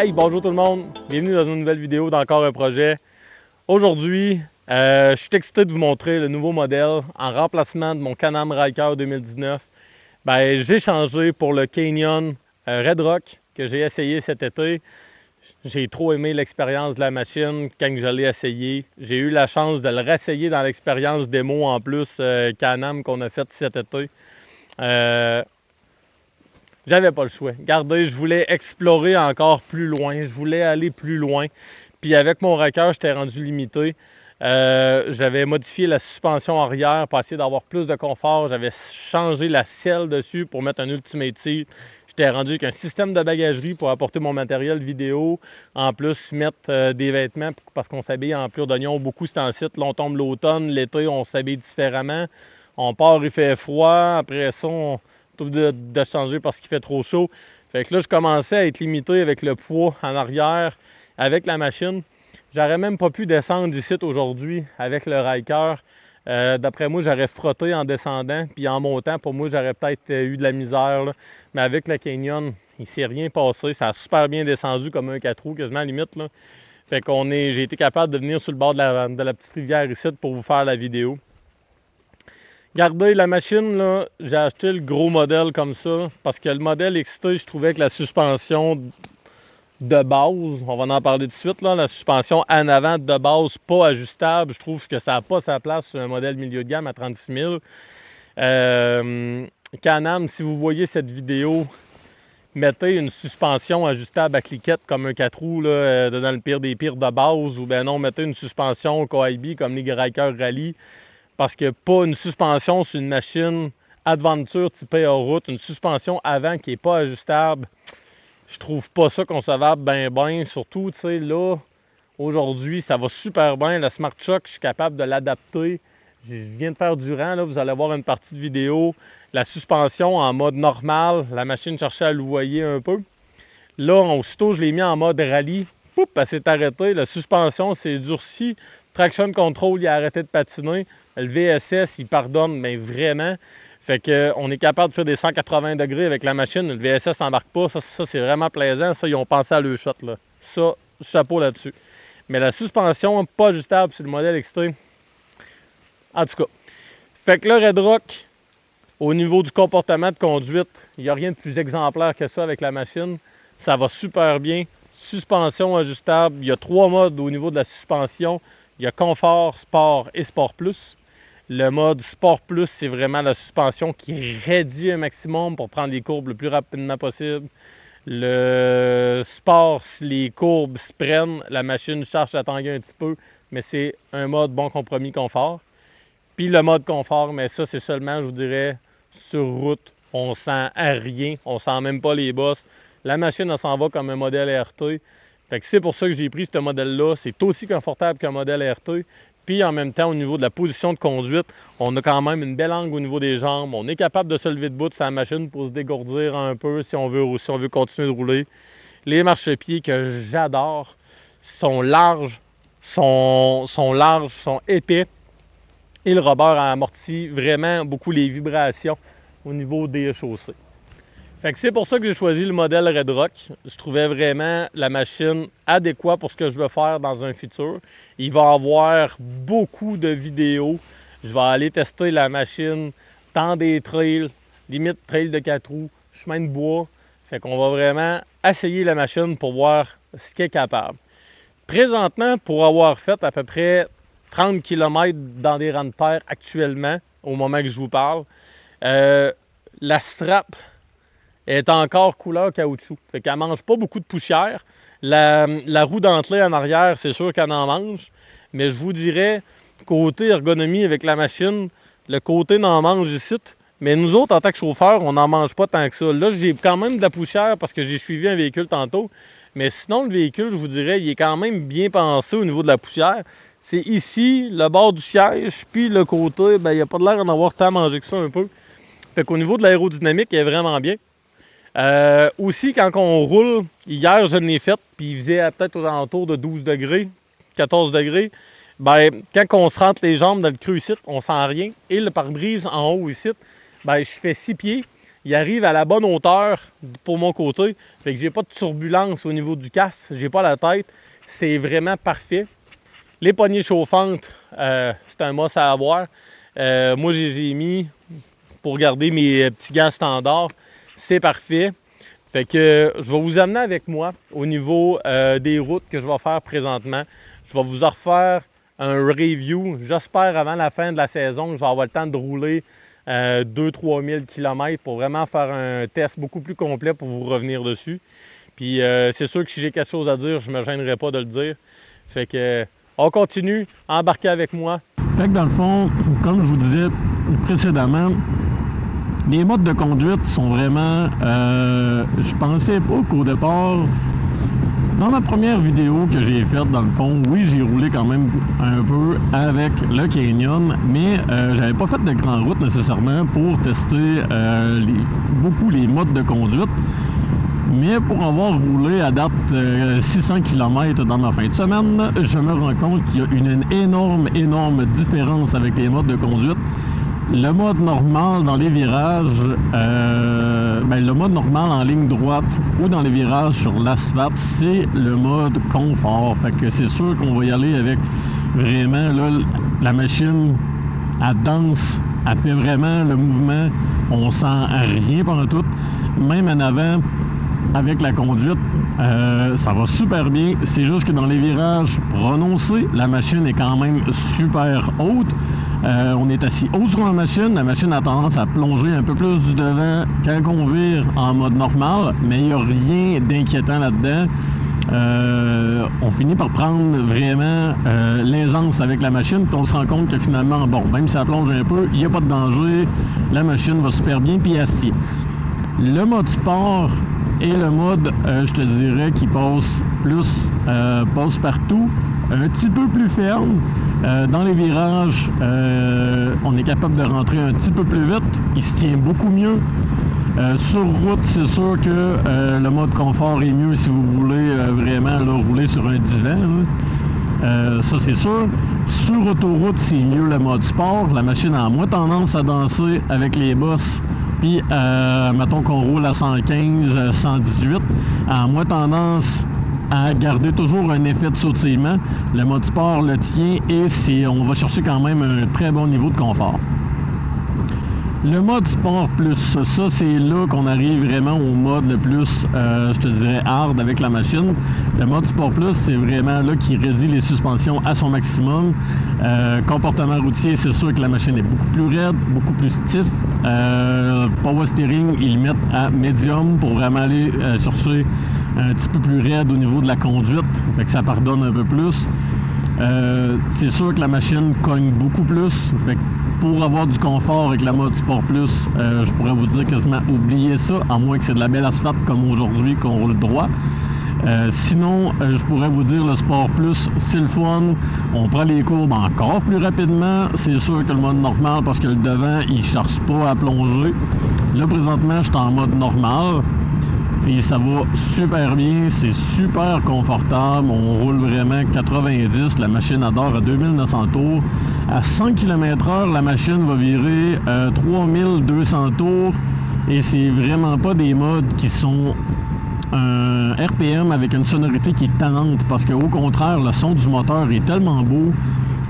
Hey, bonjour tout le monde, bienvenue dans une nouvelle vidéo d'Encore un projet. Aujourd'hui, je suis excité de vous montrer le nouveau modèle en remplacement de mon Can-Am Ryker 2019. J'ai changé pour le Canyon Red Rock que j'ai essayé cet été. J'ai trop aimé l'expérience de la machine quand je l'ai essayé. J'ai eu la chance de le réessayer dans l'expérience démo en plus Can-Am qu'on a faite cet été. J'avais pas le choix. Regardez, je voulais explorer encore plus loin. Je voulais aller plus loin. Puis avec mon Ryker, j'étais rendu limité. J'avais modifié la suspension arrière pour essayer d'avoir plus de confort. J'avais changé la selle dessus pour mettre un Ultimate Seat. J'étais rendu avec un système de bagagerie pour apporter mon matériel vidéo. En plus, mettre des vêtements parce qu'on s'habille en plure d'oignon beaucoup c'est en site. Là, on tombe l'automne, l'été, on s'habille différemment. On part, il fait froid. Après ça, on de changer parce qu'il fait trop chaud. Fait que là, je commençais à être limité avec le poids en arrière, avec la machine. J'aurais même pas pu descendre d'ici aujourd'hui avec le Ryker. D'après moi, j'aurais frotté en descendant, puis en montant, pour moi, j'aurais peut-être eu de la misère. Là. Mais avec le Canyon, il s'est rien passé. Ça a super bien descendu comme un 4 roues, quasiment à la limite. Là. Fait j'ai été capable de venir sur le bord de la petite rivière ici pour vous faire la vidéo. Regardez, la machine, là, j'ai acheté le gros modèle comme ça parce que le modèle XT, je trouvais que la suspension de base, on va en parler tout de suite, là, la suspension en avant de base pas ajustable, je trouve que ça n'a pas sa place sur un modèle milieu de gamme à 36 000. Can-Am, si vous voyez cette vidéo, mettez une suspension ajustable à cliquette comme un 4 roues là, dans le pire des pires de base ou bien non, mettez une suspension KYB comme les Ryker Rally. Parce que pas une suspension sur une machine Adventure typée hors route, une suspension avant qui n'est pas ajustable, je trouve pas ça concevable ben. Surtout, tu sais, là, aujourd'hui, ça va super bien. Le Smart Shock, je suis capable de l'adapter. Je viens de faire du rang, là, vous allez voir une partie de vidéo. La suspension en mode normal, la machine cherchait à louvoyer un peu. Là, aussitôt, je l'ai mis en mode rallye. Poup, elle s'est arrêtée. La suspension s'est durcie. Traction Control, il a arrêté de patiner. Le VSS, il pardonne, mais vraiment. Fait qu'on est capable de faire des 180 degrés avec la machine. Le VSS n'embarque pas. Ça, c'est vraiment plaisant. Ça, ils ont pensé à le shot, là. Ça, chapeau là-dessus. Mais la suspension, pas ajustable sur le modèle XT. En tout cas. Fait que le Red Rock, au niveau du comportement de conduite, il n'y a rien de plus exemplaire que ça avec la machine. Ça va super bien. Suspension ajustable. Il y a 3 modes au niveau de la suspension. Il y a Confort, Sport et Sport Plus. Le mode Sport Plus, c'est vraiment la suspension qui raidit un maximum pour prendre les courbes le plus rapidement possible. Le Sport, si les courbes se prennent, la machine cherche à tanguer un petit peu, mais c'est un mode bon compromis confort. Puis le mode confort, mais ça, c'est seulement, je vous dirais, sur route. On sent rien, on sent même pas les bosses. La machine, elle s'en va comme un modèle RT. Fait que c'est pour ça que j'ai pris ce modèle-là. C'est aussi confortable qu'un modèle RT. Puis en même temps, au niveau de la position de conduite, on a quand même une belle angle au niveau des jambes. On est capable de se lever debout de sa machine pour se dégourdir un peu si on veut continuer de rouler. Les marchepieds que j'adore sont larges, sont épais. Et le rubber amortit vraiment beaucoup les vibrations au niveau des chaussées. Fait que c'est pour ça que j'ai choisi le modèle Red Rock. Je trouvais vraiment la machine adéquate pour ce que je veux faire dans un futur. Il va y avoir beaucoup de vidéos. Je vais aller tester la machine dans des trails, limite trail de 4 roues, chemin de bois. Fait qu'on va vraiment essayer la machine pour voir ce qu'elle est capable. Présentement, pour avoir fait à peu près 30 km dans des rangs de terre actuellement, au moment que je vous parle, la strap est encore couleur caoutchouc. Fait qu'elle mange pas beaucoup de poussière. La roue dentelée en arrière, c'est sûr qu'elle en mange. Mais je vous dirais, côté ergonomie avec la machine, le côté n'en mange ici. Mais nous autres, en tant que chauffeurs, on n'en mange pas tant que ça. Là, j'ai quand même de la poussière parce que j'ai suivi un véhicule tantôt. Mais sinon, le véhicule, je vous dirais, il est quand même bien pensé au niveau de la poussière. C'est ici, le bord du siège, puis le côté, il n'y a pas de l'air d'en avoir tant mangé que ça un peu. Fait qu'au niveau de l'aérodynamique, il est vraiment bien. Aussi, quand on roule, hier je l'ai fait, puis il faisait peut-être aux alentours de 12 degrés, 14 degrés. Quand on se rentre les jambes dans le creux ici, on sent rien. Et le pare-brise en haut ici, je fais 6 pieds. il arrive à la bonne hauteur pour mon côté. Fait que j'ai pas de turbulence au niveau du casque, j'ai pas la tête. C'est vraiment parfait. Les poignées chauffantes, c'est un must à avoir. Moi, j'ai mis pour garder mes petits gars standards. C'est parfait. Fait que je vais vous amener avec moi au niveau des routes que je vais faire présentement. Je vais vous en refaire un review. J'espère avant la fin de la saison que je vais avoir le temps de rouler 2-3 000 km pour vraiment faire un test beaucoup plus complet pour vous revenir dessus. Puis c'est sûr que si j'ai quelque chose à dire, je ne me gênerai pas de le dire. Fait que on continue, embarquez avec moi. Fait que dans le fond, comme je vous disais précédemment, les modes de conduite sont vraiment... je pensais pas qu'au départ... Dans ma première vidéo que j'ai faite, dans le fond, oui, j'ai roulé quand même un peu avec le Canyon, mais j'avais pas fait de grande route nécessairement pour tester beaucoup les modes de conduite. Mais pour avoir roulé à date 600 km dans ma fin de semaine, je me rends compte qu'il y a une énorme différence avec les modes de conduite. Le mode normal dans les virages, le mode normal en ligne droite ou dans les virages sur l'asphalte, c'est le mode confort. Fait que c'est sûr qu'on va y aller avec vraiment là, la machine, elle danse, elle fait vraiment le mouvement, on sent rien pendant tout. Même en avant, avec la conduite, ça va super bien. C'est juste que dans les virages prononcés, la machine est quand même super haute. On est assis haut sur la machine a tendance à plonger un peu plus du devant quand on vire en mode normal, mais il n'y a rien d'inquiétant là-dedans. On finit par prendre vraiment l'aisance avec la machine, puis on se rend compte que finalement, bon, même si ça plonge un peu, il n'y a pas de danger, la machine va super bien, puis elle se tient. Le mode sport et le mode, je te dirais, qui passe plus passe-partout, un petit peu plus ferme. Dans les virages, on est capable de rentrer un petit peu plus vite. Il se tient beaucoup mieux. Sur route, c'est sûr que le mode confort est mieux si vous voulez vraiment là, rouler sur un divan. Ça, c'est sûr. Sur autoroute, c'est mieux le mode sport. La machine a moins tendance à danser avec les bosses. Puis, mettons qu'on roule à 115, 118, a moins tendance à garder toujours un effet de sautillement. Le mode sport le tient et on va chercher quand même un très bon niveau de confort. Le mode sport plus, ça c'est là qu'on arrive vraiment au mode le plus, je te dirais, hard avec la machine. Le mode sport plus, c'est vraiment là qui réduit les suspensions à son maximum. Comportement routier, c'est sûr que la machine est beaucoup plus raide, beaucoup plus stiff. Power steering, ils le mettent à medium pour vraiment aller chercher un petit peu plus raide au niveau de la conduite, fait que ça pardonne un peu plus. C'est sûr que la machine cogne beaucoup plus, fait que pour avoir du confort avec la mode Sport Plus, je pourrais vous dire quasiment oubliez ça, à moins que c'est de la belle asphalte comme aujourd'hui qu'on roule droit. Sinon, je pourrais vous dire le Sport Plus, c'est le fun, on prend les courbes encore plus rapidement, c'est sûr que le mode normal, parce que le devant, il ne cherche pas à plonger. Là, présentement, je suis en mode normal. Et ça va super bien, c'est super confortable, on roule vraiment 90, la machine adore à 2900 tours. À 100 km/h, la machine va virer 3200 tours et c'est vraiment pas des modes qui sont un RPM avec une sonorité qui est tannante parce qu'au contraire, le son du moteur est tellement beau.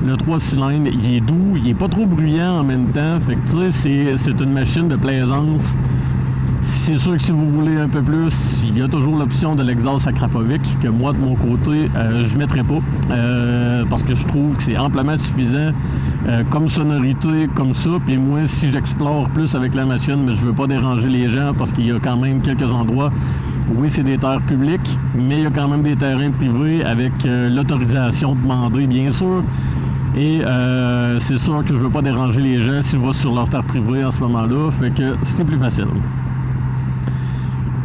Le 3 cylindres, il est doux, il est pas trop bruyant en même temps, fait que tu sais, c'est une machine de plaisance. C'est sûr que si vous voulez un peu plus, il y a toujours l'option de l'exhaust Akrapovic que moi de mon côté je ne mettrai pas parce que je trouve que c'est amplement suffisant comme sonorité comme ça. Puis moi, si j'explore plus avec la machine, mais je veux pas déranger les gens parce qu'il y a quand même quelques endroits, oui c'est des terres publiques, mais il y a quand même des terrains privés avec l'autorisation demandée bien sûr. Et c'est sûr que je veux pas déranger les gens s'ils vont sur leur terre privée en ce moment-là, fait que c'est plus facile.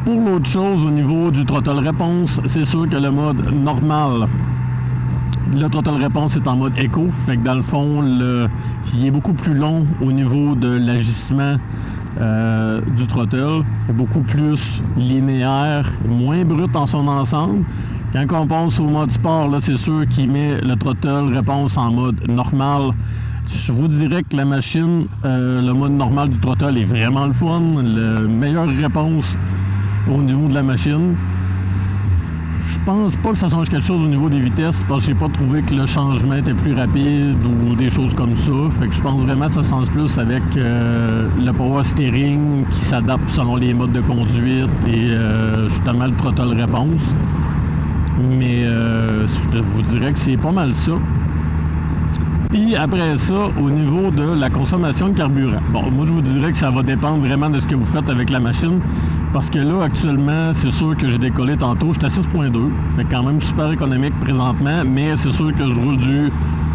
Pour l'autre chose, au niveau du throttle réponse, c'est sûr que le mode normal, le throttle réponse est en mode éco, fait que dans le fond, il est beaucoup plus long au niveau de l'agissement du throttle, beaucoup plus linéaire, moins brut en son ensemble. Quand on pense au mode sport, là, c'est sûr qu'il met le throttle réponse en mode normal Je vous dirais que la machine, le mode normal du throttle est vraiment le fun. La meilleure réponse au niveau de la machine. Je pense pas que ça change quelque chose au niveau des vitesses parce que j'ai pas trouvé que le changement était plus rapide ou des choses comme ça. Fait que je pense vraiment que ça change plus avec le power steering qui s'adapte selon les modes de conduite et justement le throttle réponse. Mais je vous dirais que c'est pas mal ça. Puis après ça, au niveau de la consommation de carburant. Bon, moi je vous dirais que ça va dépendre vraiment de ce que vous faites avec la machine. Parce que là, actuellement, c'est sûr que j'ai décollé tantôt, j'étais à 6.2. Fait quand même super économique présentement, mais c'est sûr que je roule du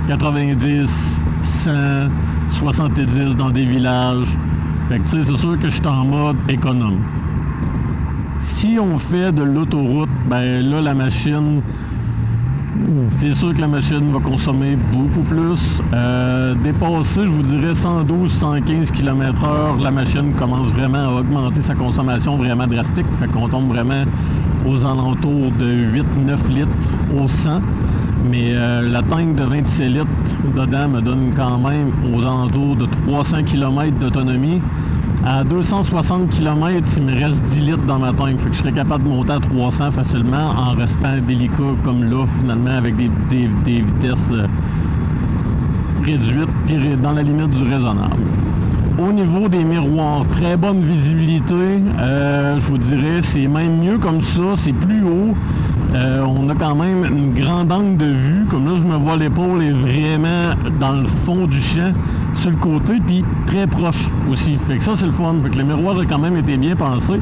90, 100, 70 dans des villages. Fait que tu sais, c'est sûr que je suis en mode économe. Si on fait de l'autoroute, ben là, la machine... C'est sûr que la machine va consommer beaucoup plus. Dépasser, je vous dirais, 112-115 km/h, la machine commence vraiment à augmenter sa consommation vraiment drastique. Fait qu'on tombe vraiment aux alentours de 8-9 litres au 100. Mais la tank de 27 litres dedans me donne quand même aux alentours de 300 km d'autonomie. À 260 km, il me reste 10 litres dans ma tank. Fait que je serais capable de monter à 300 facilement en restant délicat comme là, finalement, avec des vitesses réduites puis dans la limite du raisonnable. Au niveau des miroirs, très bonne visibilité. Je vous dirais, c'est même mieux comme ça, c'est plus haut. On a quand même une grande angle de vue. Comme là, je me vois l'épaule est vraiment dans le fond du champ, sur le côté, puis très proche aussi. Fait que ça, c'est le fun. Fait que le miroir a quand même été bien pensé.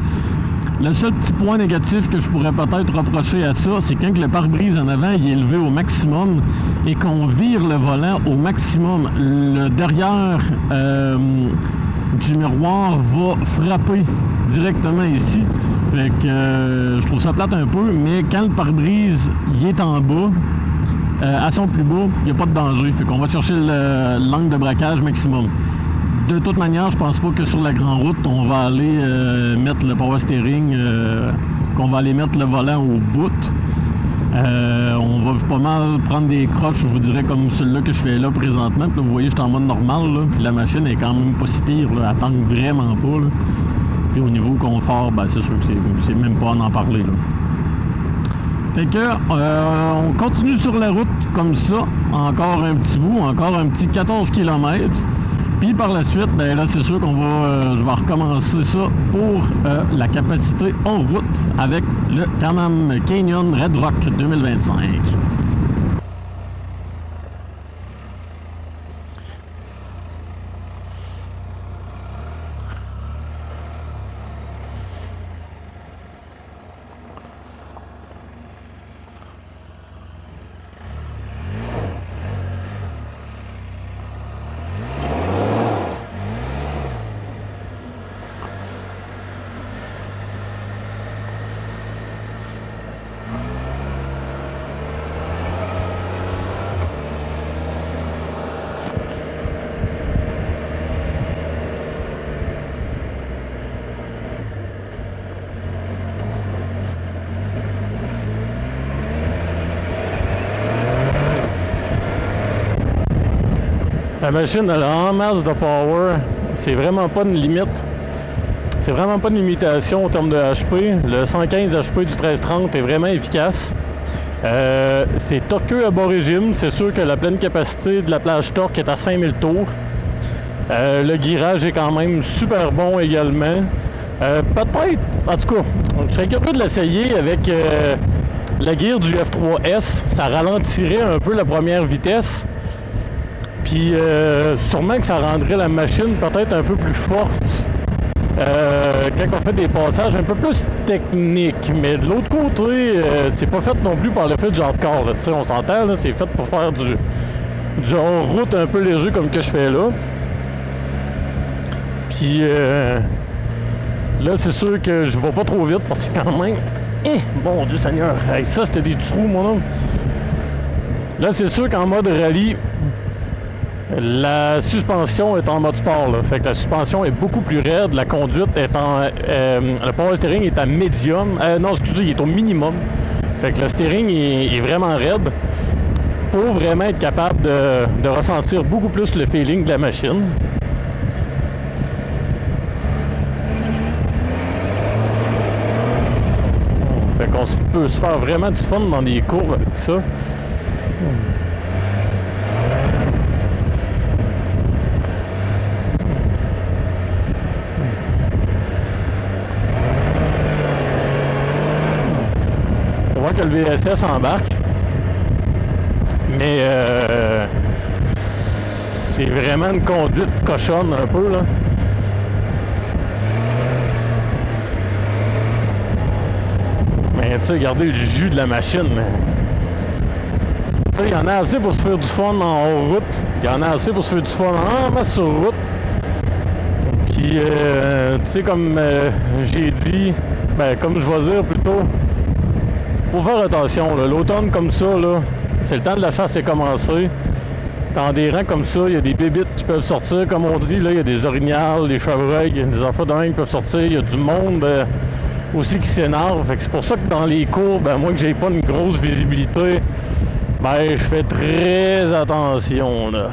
Le seul petit point négatif que je pourrais peut-être reprocher à ça, c'est quand le pare-brise en avant il est élevé au maximum et qu'on vire le volant au maximum, le derrière du miroir va frapper directement ici. Fait que je trouve ça plate un peu, mais quand le pare-brise il est en bas, à son plus bas, il n'y a pas de danger. Fait qu'on va chercher l'angle de braquage maximum. De toute manière, je pense pas que sur la grande route, on va aller mettre le power steering, qu'on va aller mettre le volant au bout. On va pas mal prendre des croches, je vous dirais, comme celui-là que je fais là présentement. Puis là, vous voyez, je suis en mode normal, là, puis la machine est quand même pas si pire, là, elle tangue vraiment pas. Là. Puis au niveau confort, ben, c'est sûr que c'est même pas à en parler. Là. Fait que on continue sur la route comme ça, encore un petit bout, encore un petit 14 km. Puis par la suite, ben là c'est sûr qu'on va, je vais recommencer ça pour la capacité en route avec le Can-Am Canyon Red Rock 2025. La machine elle a en masse de power, c'est vraiment pas une limite, c'est vraiment pas une limitation en termes de HP. Le 115 HP du 1330 est vraiment efficace. C'est torqueux à bas régime, c'est sûr que la pleine capacité de la plage torque est à 5000 tours. Le guirage est quand même super bon également. Peut-être, en tout cas, je serais curieux de l'essayer avec la gear du F3S, ça ralentirait un peu la première vitesse. Puis sûrement que ça rendrait la machine peut-être un peu plus forte quand on fait des passages un peu plus techniques. Mais de l'autre côté, c'est pas fait non plus par le fait du hardcore. Là. On s'entend, là, c'est fait pour faire du hors-route un peu léger comme que je fais là. Puis là, c'est sûr que je vais pas trop vite parce que quand même... bon Dieu Seigneur! Hey, ça, c'était des trous, mon homme! Là, c'est sûr qu'en mode rallye, la suspension est en mode sport, là. Fait que la suspension est beaucoup plus raide, la conduite est le power steering est à médium, non excusez, il est au minimum. Fait que le steering est vraiment raide. pour vraiment être capable de ressentir beaucoup plus le feeling de la machine. Fait qu'on peut se faire vraiment du fun dans des courbes avec ça. On voit que le VSS embarque. Mais c'est vraiment une conduite cochonne un peu là. Mais tu sais, regardez le jus de la machine. Tu sais, il y en a assez pour se faire du fun en hors-route. Il y en a assez pour se faire du fun en masse sur route. Puis, tu sais, comme j'ai dit, comme je vais dire plutôt, faut faire attention. L'automne comme ça, là, c'est le temps de la chasse est commencé. Dans des rangs comme ça, il y a des bébites qui peuvent sortir, comme on dit. Là, il y a des orignales, des chevreuils, il y a des enfants d'un qui peuvent sortir. Il y a du monde aussi qui s'énerve. Fait que c'est pour ça que dans les courbes, moi que j'ai pas une grosse visibilité, je fais très attention là.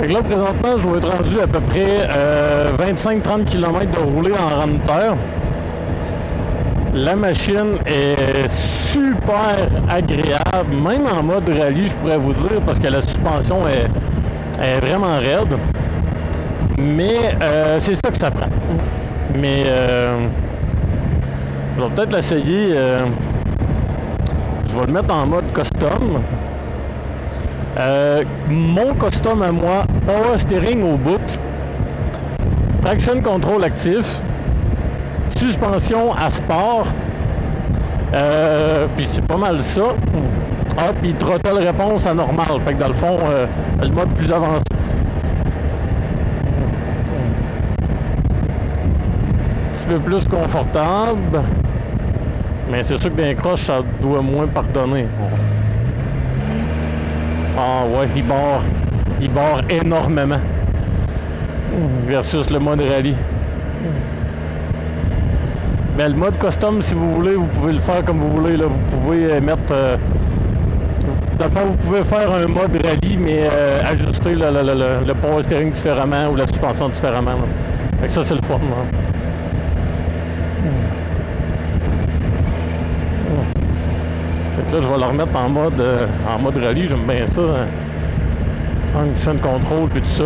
Fait que là, présentement, je vais être rendu à peu près 25-30 km de rouler en rang de terre. La machine est super agréable, même en mode rallye, je pourrais vous dire, parce que la suspension est vraiment raide. Mais c'est ça que ça prend. Mais je vais peut-être l'essayer. Je vais le mettre en mode custom. Mon custom à moi, power steering au bout, traction control actif, suspension à sport, puis c'est pas mal ça. Ah, puis throttle réponse à normal, fait que dans le fond, le mode plus avancé. Un petit peu plus confortable, mais c'est sûr que dans les croches, ça doit moins pardonner. Ah ouais, il barre énormément versus le mode rallye. Mais le mode custom, si vous voulez, vous pouvez le faire comme vous voulez. Là. Vous pouvez mettre... dans le fond, vous pouvez faire un mode rallye, mais ajuster le power steering différemment ou la suspension différemment. Là. Fait que ça, c'est le fun. Là. Fait que là, je vais le remettre en mode rallye. J'aime bien ça. Function control puis tout ça.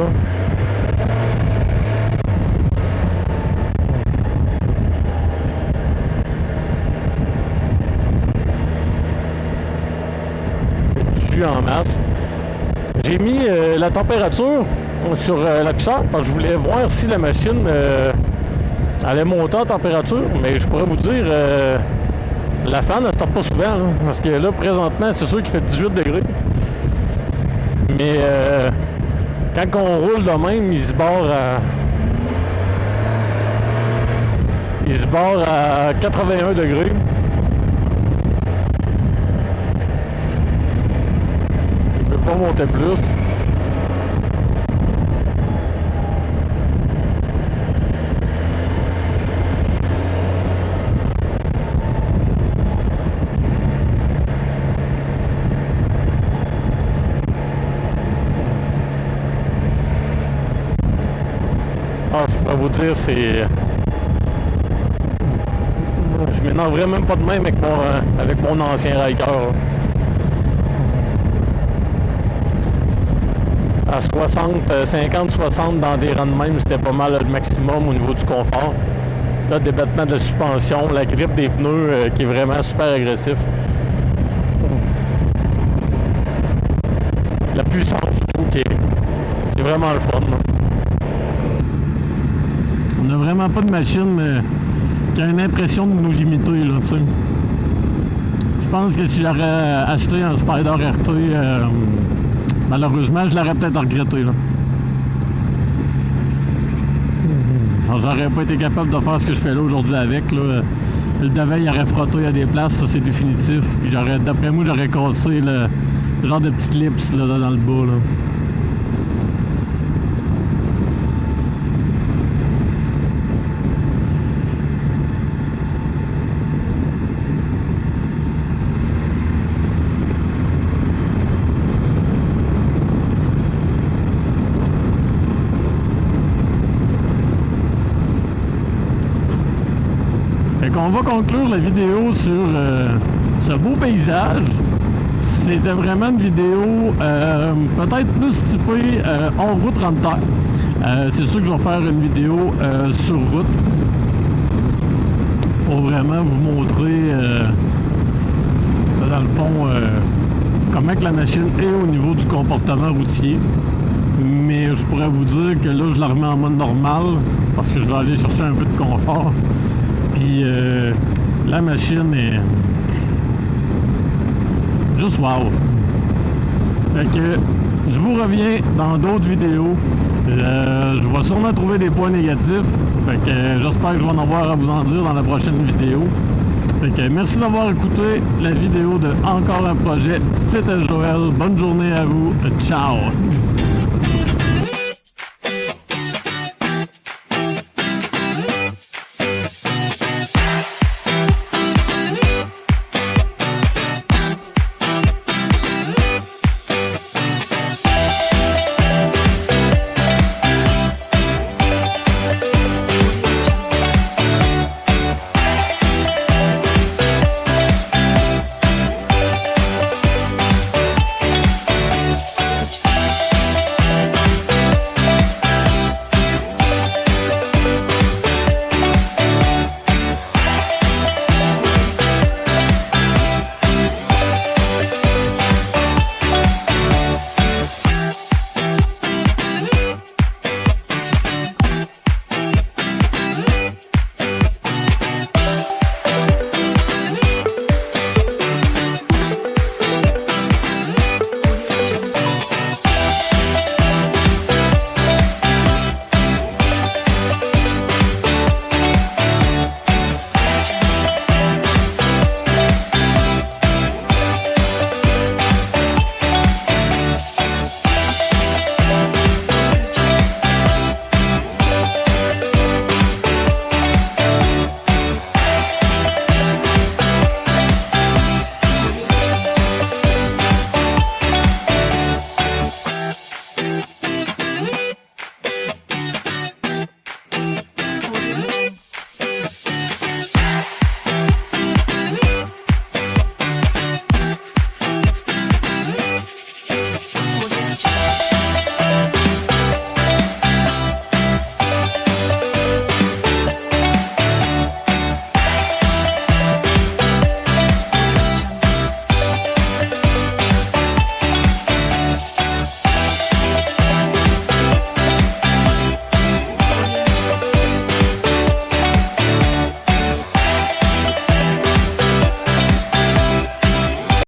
En masse. J'ai mis la température sur l'afficheur parce que je voulais voir si la machine allait monter en température, mais je pourrais vous dire la fan elle ne stoppe pas souvent là, parce que là présentement c'est sûr qu'il fait 18 degrés, mais quand on roule de même il se barre à 81 degrés. Pas monter plus. Je pourrais vous dire, je m'énerve vraiment pas de même avec mon ancien Riker. À 50-60 dans des rangs de même, c'était pas mal le maximum au niveau du confort. Là, le débattement de la suspension, la grippe des pneus qui est vraiment super agressif. La puissance surtout c'est vraiment le fun. Là. On n'a vraiment pas de machine qui a une impression de nous limiter, là, tu sais. Je pense que si j'aurais acheté un Spider RT, malheureusement, je l'aurais peut-être regretté, là. J'aurais pas été capable de faire ce que je fais là aujourd'hui avec, là. Le devant, il aurait frotté à des places, ça c'est définitif. Puis d'après moi, j'aurais cassé le genre de petite lips là, dans le bas, là. va conclure la vidéo sur ce beau paysage. C'était vraiment une vidéo peut-être plus typée hors route rentre terre. C'est sûr que je vais faire une vidéo sur route pour vraiment vous montrer dans le fond comment que la machine est au niveau du comportement routier. Mais je pourrais vous dire que là je la remets en mode normal parce que je vais aller chercher un peu de confort. Puis la machine est juste wow. Fait que je vous reviens dans d'autres vidéos. Je vais sûrement trouver des points négatifs. Fait que j'espère que je vais en avoir à vous en dire dans la prochaine vidéo. Fait que merci d'avoir écouté la vidéo de Encore un projet. C'était Joël. Bonne journée à vous. Ciao!